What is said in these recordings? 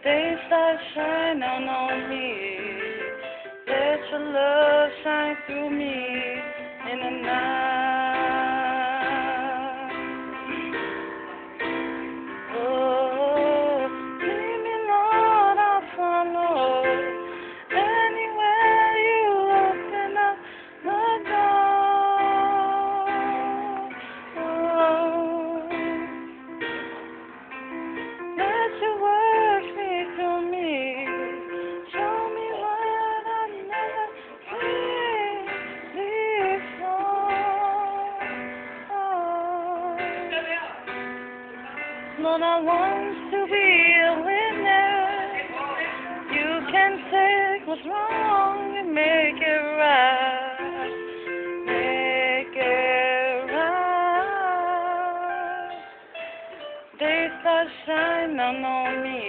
They start shining on me. Let your love shine through me in the night. Oh, lead me, Lord, I'll follow. Anywhere you open up the door. Oh, let your word speak to me. Show me what I've never seen before. Oh, Lord, I want to be a witness. You can take what's wrong and make it right. Make it right. They start shining on me.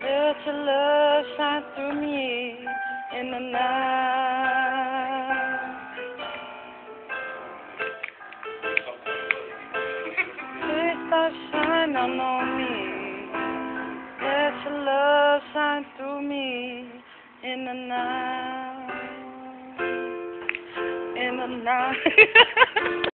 Let your love shine through me in the night. They start shining on me. Let your love shine through me in the night. In the night.